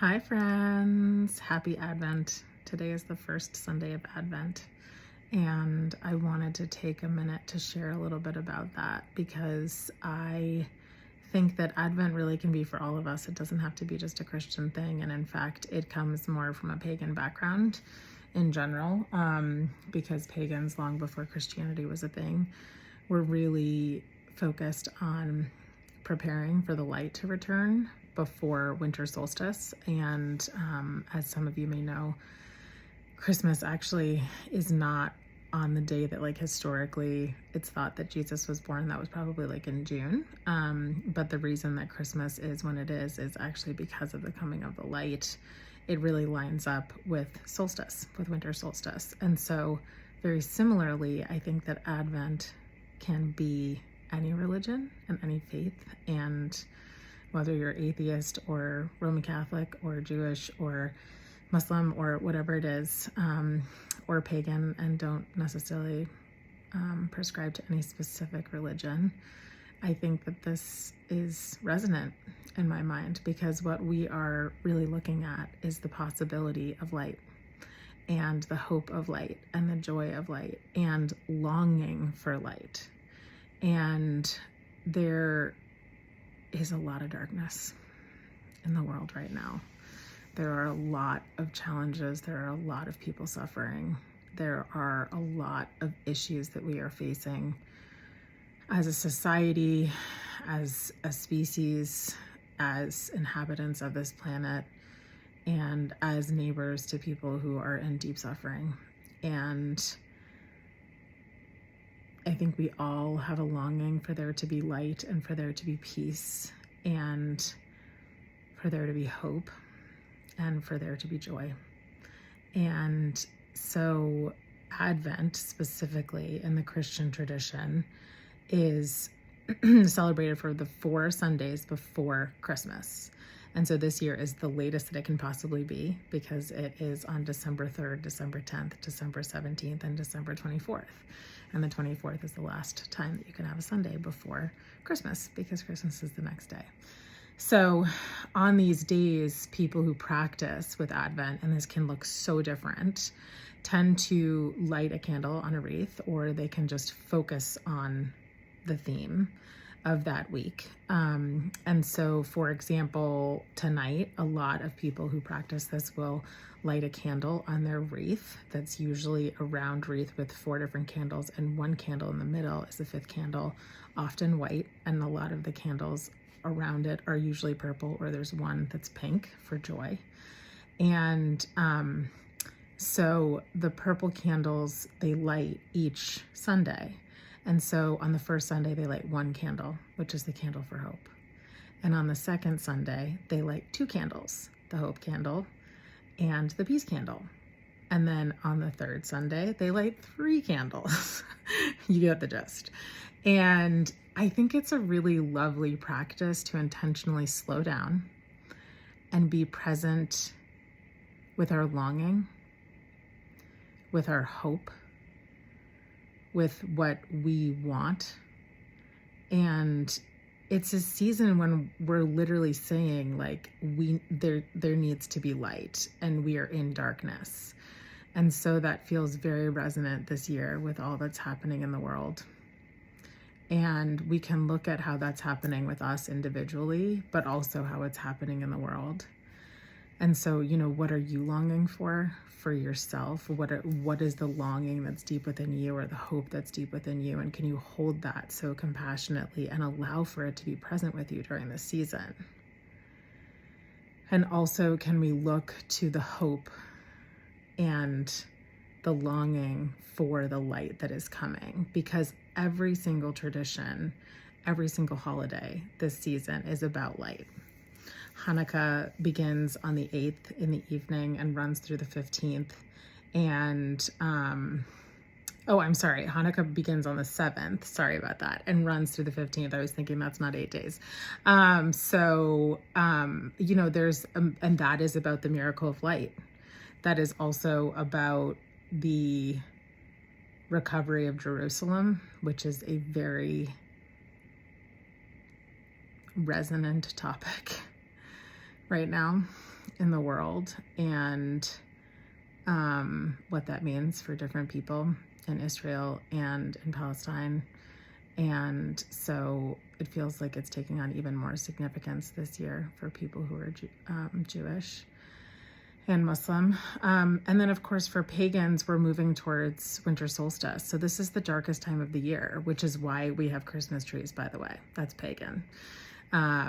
Hi friends, happy Advent. Today is the first Sunday of Advent, and I wanted to take a minute to share a little bit about that because I think that Advent really can be for all of us. It doesn't have to be just a Christian thing, and in fact, it comes more from a pagan background in general, because pagans, long before Christianity was a thing, were really focused on preparing for the light to return before Winter Solstice. And as some of you may know, Christmas actually is not on the day that, like, historically it's thought that Jesus was born. That was probably like in June. But the reason that Christmas is when it is actually because of the coming of the light. It really lines up with solstice, with winter solstice. And so very similarly, I think that Advent can be any religion and any faith, and whether you're atheist or Roman Catholic or Jewish or Muslim or whatever it is, or pagan, and don't necessarily prescribe to any specific religion, I think that this is resonant in my mind because what we are really looking at is the possibility of light and the hope of light and the joy of light and longing for light. And there is a lot of darkness in the world right now. There are a lot of challenges. There are a lot of people suffering. There are a lot of issues that we are facing as a society, as a species, as inhabitants of this planet, and as neighbors to people who are in deep suffering. And I think we all have a longing for there to be light and for there to be peace and for there to be hope and for there to be joy. And so Advent, specifically in the Christian tradition, is celebrated for the 4 Sundays before Christmas. And so this year is the latest that it can possibly be because it is on December 3rd, December 10th, December 17th, and December 24th. And the 24th is the last time that you can have a Sunday before Christmas because Christmas is the next day. So on these days, people who practice with Advent, and this can look so different, tend to light a candle on a wreath, or they can just focus on the theme of that week. And so, for example, tonight, a lot of people who practice this will light a candle on their wreath. That's usually a round wreath with 4 different candles, and one candle in the middle is the 5th candle, often white, and a lot of the candles around it are usually purple, or there's one that's pink for joy. And so the purple candles, they light each Sunday. And so on the first Sunday, they light 1 candle, which is the candle for hope. And on the second Sunday, they light 2 candles, the hope candle and the peace candle. And then on the third Sunday, they light 3 candles. You get the gist. And I think it's a really lovely practice to intentionally slow down and be present with our longing, with our hope, with what we want. And it's a season when we're literally saying, like, there needs to be light and we are in darkness. And so that feels very resonant this year with all that's happening in the world. And we can look at how that's happening with us individually, but also how it's happening in the world. And so, what are you longing for yourself? What is the longing that's deep within you, or the hope that's deep within you? And can you hold that so compassionately and allow for it to be present with you during this season? And also, can we look to the hope and the longing for the light that is coming? Because every single tradition, every single holiday this season is about light. Hanukkah begins on the 8th in the evening and runs through the 15th. And, Hanukkah begins on the 7th. Sorry about that. And runs through the 15th. I was thinking that's not 8 days. There's, and that is about the miracle of light. That is also about the recovery of Jerusalem, which is a very resonant topic right now. in the world, and what that means for different people in Israel and in Palestine. And so it feels like it's taking on even more significance this year for people who are Jewish and Muslim. And then, of course, for pagans, we're moving towards winter solstice. So this is the darkest time of the year, which is why we have Christmas trees, by the way. That's pagan.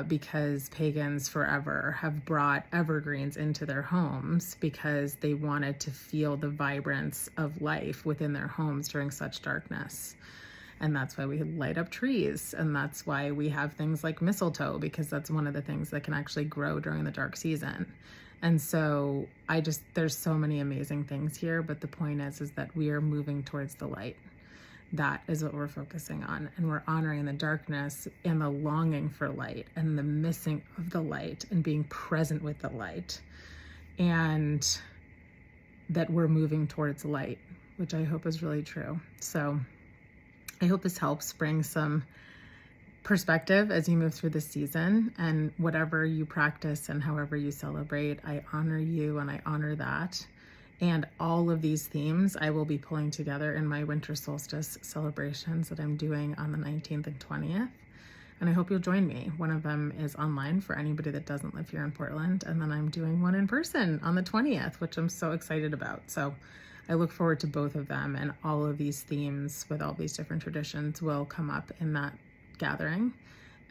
Because pagans forever have brought evergreens into their homes because they wanted to feel the vibrance of life within their homes during such darkness. And that's why we light up trees. And that's why we have things like mistletoe, because that's one of the things that can actually grow during the dark season. And so there's so many amazing things here, but the point is that we are moving towards the light. That is what we're focusing on. And we're honoring the darkness and the longing for light and the missing of the light and being present with the light. And that we're moving towards light, which I hope is really true. So I hope this helps bring some perspective as you move through the season, and whatever you practice and however you celebrate, I honor you and I honor that. And all of these themes I will be pulling together in my winter solstice celebrations that I'm doing on the 19th and 20th. And I hope you'll join me. One of them is online for anybody that doesn't live here in Portland. And then I'm doing one in person on the 20th, which I'm so excited about. So I look forward to both of them, and all of these themes with all these different traditions will come up in that gathering,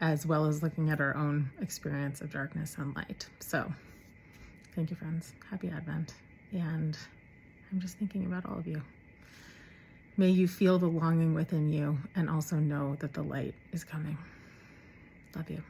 as well as looking at our own experience of darkness and light. So thank you, friends. Happy Advent. And I'm just thinking about all of you. May you feel the longing within you and also know that the light is coming. Love you.